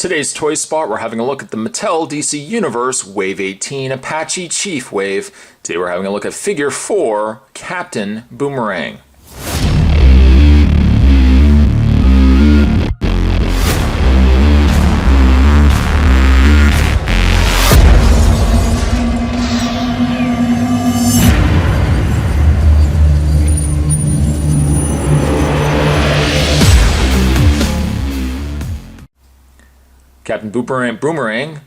Today's Toy Spot, we're having a look at the Mattel DC Universe Wave 18 Apache Chief Wave. Today we're having a look at Figure 4, Captain Boomerang. Captain Boomerang,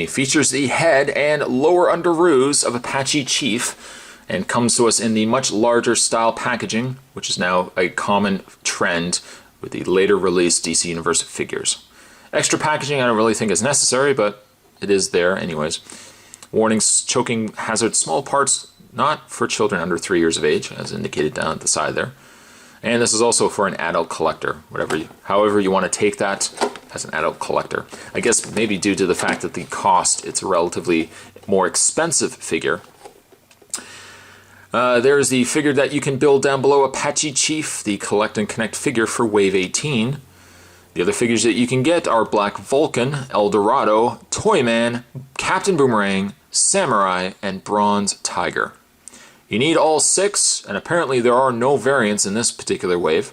features the head and lower underoos of Apache Chief and comes to us in the much larger style packaging, which is now a common trend with the later released DC Universe figures. Extra packaging I don't really think is necessary, but it is there anyways. Warnings: choking hazard, small parts not for children under 3 years of age, as indicated down at the side there. And this is also for an adult collector, however you want to take that as an adult collector. I guess maybe due to the fact that the cost, it's a relatively more expensive figure. There's the figure that you can build down below, Apache Chief, the collect and connect figure for Wave 18. The other figures that you can get are Black Vulcan, El Dorado, Toyman, Captain Boomerang, Samurai, and Bronze Tiger. You need all 6, and apparently there are no variants in this particular wave.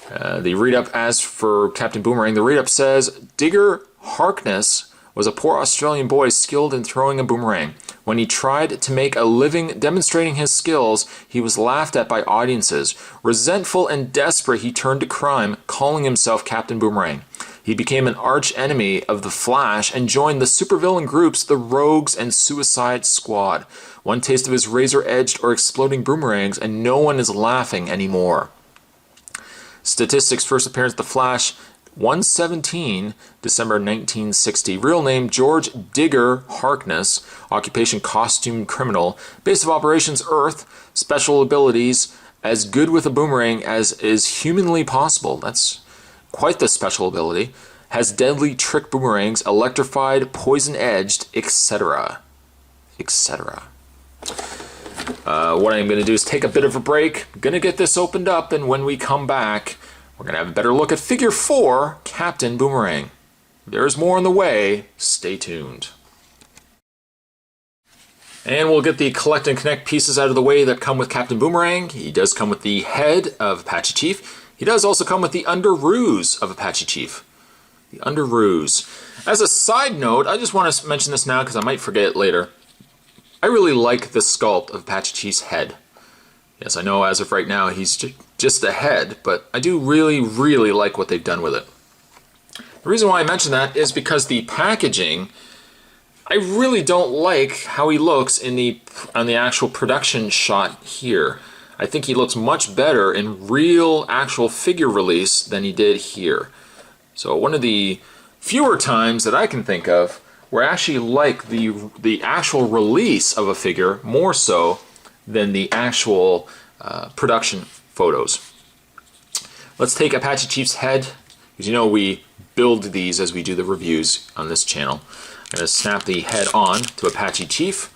The read-up, as for Captain Boomerang, the read-up says, Digger Harkness was a poor Australian boy skilled in throwing a boomerang. When he tried to make a living demonstrating his skills, he was laughed at by audiences. Resentful and desperate, he turned to crime, calling himself Captain Boomerang. He became an arch-enemy of the Flash and joined the supervillain groups the Rogues and Suicide Squad. One taste of his razor-edged or exploding boomerangs and no one is laughing anymore. Statistics: first appearance of the Flash, 117, December 1960. Real name: George Digger Harkness. Occupation: costume criminal. Base of operations: Earth. Special abilities: as good with a boomerang as is humanly possible. That's quite the special ability. Has deadly trick boomerangs, electrified, poison-edged, etc. etc. What I'm going to do is take a bit of a break. I'm going to get this opened up, and when we come back, we're going to have a better look at Figure 4, Captain Boomerang. There's more on the way. Stay tuned. And we'll get the collect and connect pieces out of the way that come with Captain Boomerang. He does come with the head of Apache Chief. He does also come with the underoos of Apache Chief. The underoos. As a side note, I just want to mention this now because I might forget it later. I really like the sculpt of Apache Chief's head. Yes, I know as of right now he's just the head, but I do really like what they've done with it. The reason why I mention that is because the packaging, I really don't like how he looks on the actual production shot here. I think he looks much better in real actual figure release than he did here. So one of the fewer times that I can think of where I actually like the actual release of a figure more so than the actual production photos. Let's take Apache Chief's head, because you know we build these as we do the reviews on this channel. I'm going to snap the head on to Apache Chief.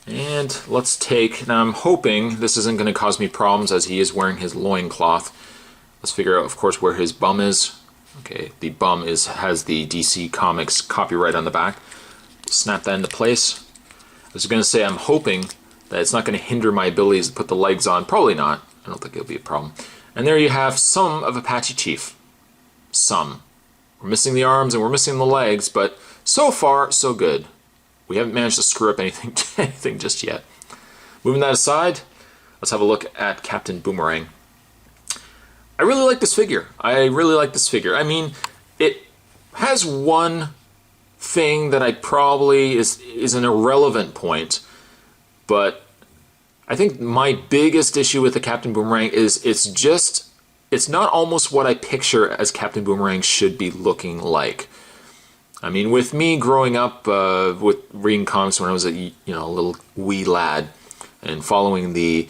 And let's take, now I'm hoping this isn't going to cause me problems as he is wearing his loincloth. Let's figure out, of course, where his bum is. Okay, the bum has the DC Comics copyright on the back. Snap that into place. I was going to say I'm hoping that it's not going to hinder my abilities to put the legs on. Probably not. I don't think it'll be a problem. And there you have some of Apache Chief. Some. We're missing the arms and we're missing the legs, but so far, so good. We haven't managed to screw up anything just yet. Moving that aside, let's have a look at Captain Boomerang. I really like this figure. I mean, it has one thing that I probably is an irrelevant point, but I think my biggest issue with the Captain Boomerang is it's not almost what I picture as Captain Boomerang should be looking like. I mean, with me growing up with reading comics when I was a little wee lad and following the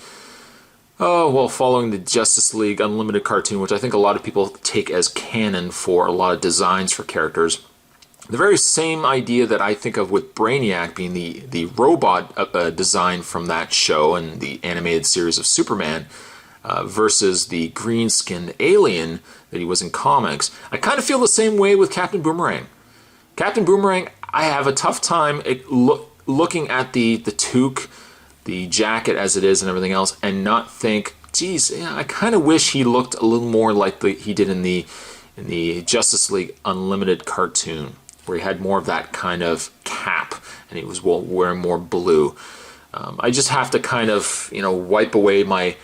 Justice League Unlimited cartoon, which I think a lot of people take as canon for a lot of designs for characters. The very same idea that I think of with Brainiac being the robot design from that show and the animated series of Superman, versus the green-skinned alien that he was in comics. I kind of feel the same way with Captain Boomerang. Captain Boomerang, I have a tough time looking at the toque, the jacket as it is and everything else, and not think, geez, yeah, I kind of wish he looked a little more like he did in the Justice League Unlimited cartoon, where he had more of that kind of cap and he was wearing more blue. I just have to kind of, wipe away my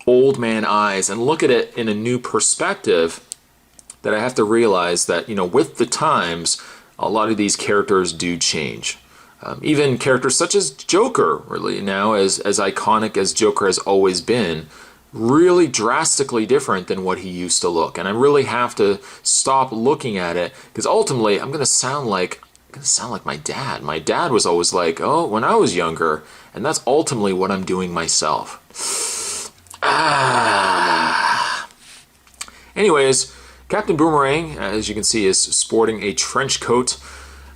old man eyes and look at it in a new perspective, that I have to realize that, with the times, a lot of these characters do change. Even characters such as Joker, really now, as iconic as Joker has always been, really drastically different than what he used to look. And I really have to stop looking at it, because ultimately I'm going to sound like my dad. My dad was always like, oh, when I was younger, and that's ultimately what I'm doing myself. Anyways, Captain Boomerang, as you can see, is sporting a trench coat.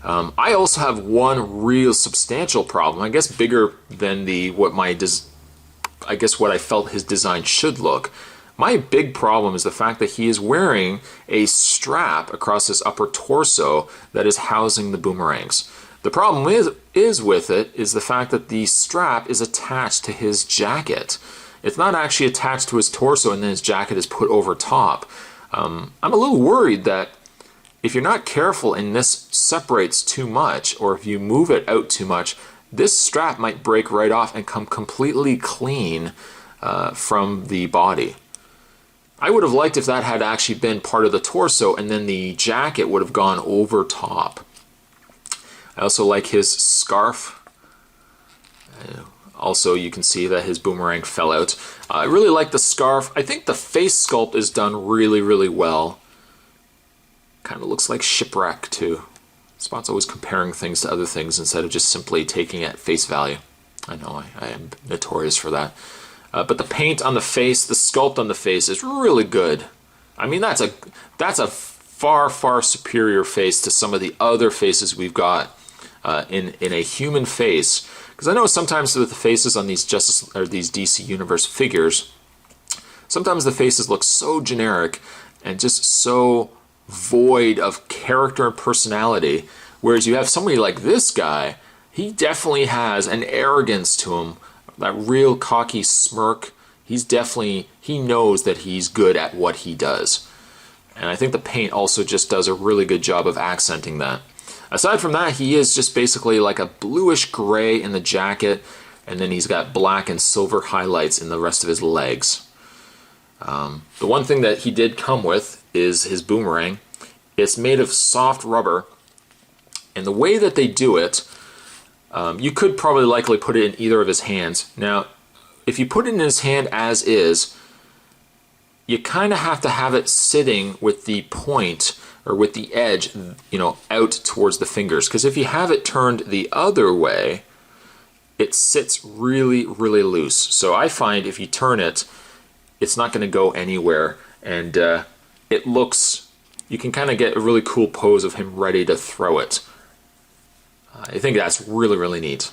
I also have one real substantial problem, I guess bigger than what I felt his design should look. My big problem is the fact that he is wearing a strap across his upper torso that is housing the boomerangs. The problem is with it is the fact that the strap is attached to his jacket. It's not actually attached to his torso and then his jacket is put over top. I'm a little worried that if you're not careful and this separates too much, or if you move it out too much, this strap might break right off and come completely clean from the body. I would have liked if that had actually been part of the torso and then the jacket would have gone over top. I also like his scarf. Also, you can see that his boomerang fell out. I really like the scarf. I think the face sculpt is done really, really well. Kind of looks like Shipwreck, too. Spot's always comparing things to other things instead of just simply taking it at face value. I know, I am notorious for that. But the paint on the face, the sculpt on the face is really good. I mean, that's a far, far superior face to some of the other faces we've got in a human face. Because I know sometimes with the faces on these these DC Universe figures, sometimes the faces look so generic and just so void of character and personality. Whereas you have somebody like this guy, he definitely has an arrogance to him, that real cocky smirk. He knows that he's good at what he does. And I think the paint also just does a really good job of accenting that. Aside from that, he is just basically like a bluish gray in the jacket, and then he's got black and silver highlights in the rest of his legs. The one thing that he did come with is his boomerang. It's made of soft rubber, and the way that they do it, you could probably likely put it in either of his hands. Now, if you put it in his hand as is, you kind of have to have it sitting with the point or with the edge, out towards the fingers. Because if you have it turned the other way, it sits really, really loose. So I find if you turn it, it's not going to go anywhere, and you can kind of get a really cool pose of him ready to throw it. I think that's really, really neat.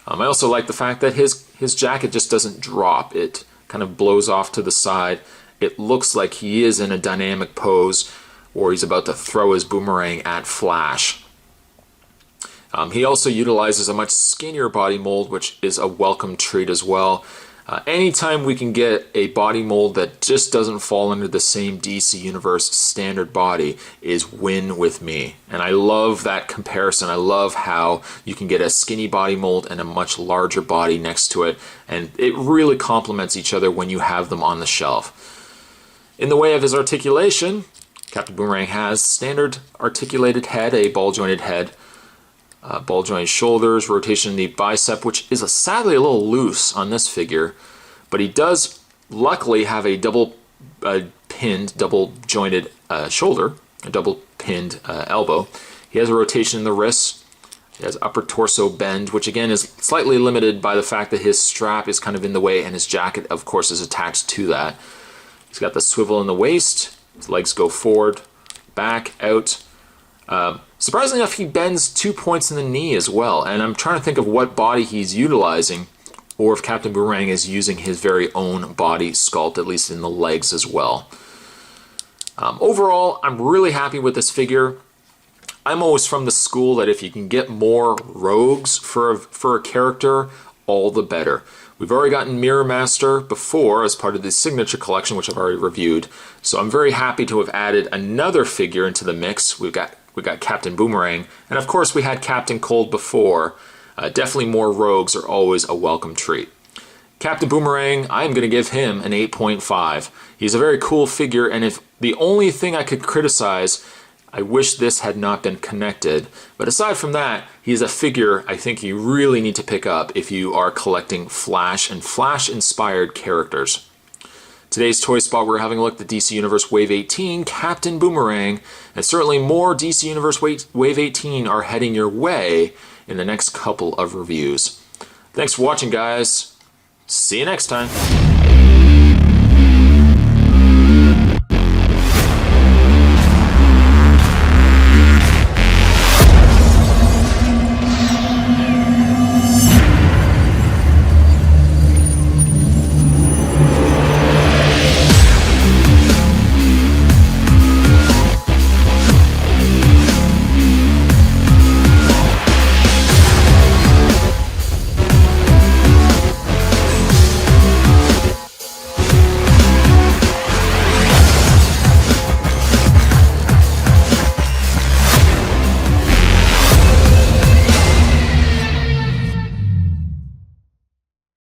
I also like the fact that his jacket just doesn't drop. It kind of blows off to the side. It looks like he is in a dynamic pose, or he's about to throw his boomerang at Flash. He also utilizes a much skinnier body mold, which is a welcome treat as well. Anytime we can get a body mold that just doesn't fall under the same DC Universe standard body is win with me. And I love that comparison. I love how you can get a skinny body mold and a much larger body next to it. And it really complements each other when you have them on the shelf. In the way of his articulation, Captain Boomerang has standard articulated head, a ball-jointed head, ball-jointed shoulders, rotation in the bicep, which is sadly a little loose on this figure, but he does luckily have a double-pinned, double-jointed shoulder, a double-pinned elbow. He has a rotation in the wrists. He has upper torso bend, which again is slightly limited by the fact that his strap is kind of in the way and his jacket, of course, is attached to that. He's got the swivel in the waist. His legs go forward, back, out. Surprisingly enough, he bends 2 points in the knee as well, and I'm trying to think of what body he's utilizing or if Captain Boomerang is using his very own body sculpt, at least in the legs as well. Overall, I'm really happy with this figure. I'm always from the school that if you can get more rogues for a character, all the better. We've already gotten Mirror Master before as part of the Signature Collection, which I've already reviewed. So I'm very happy to have added another figure into the mix. We got Captain Boomerang, and of course we had Captain Cold before. Definitely more rogues are always a welcome treat. Captain Boomerang, I'm going to give him an 8.5. He's a very cool figure, and if the only thing I could criticize, I wish this had not been connected. But aside from that, he's a figure I think you really need to pick up if you are collecting Flash and Flash-inspired characters. Today's Toy Spot, we're having a look at the DC Universe Wave 18, Captain Boomerang, and certainly more DC Universe Wave 18 are heading your way in the next couple of reviews. Thanks for watching, guys. See you next time.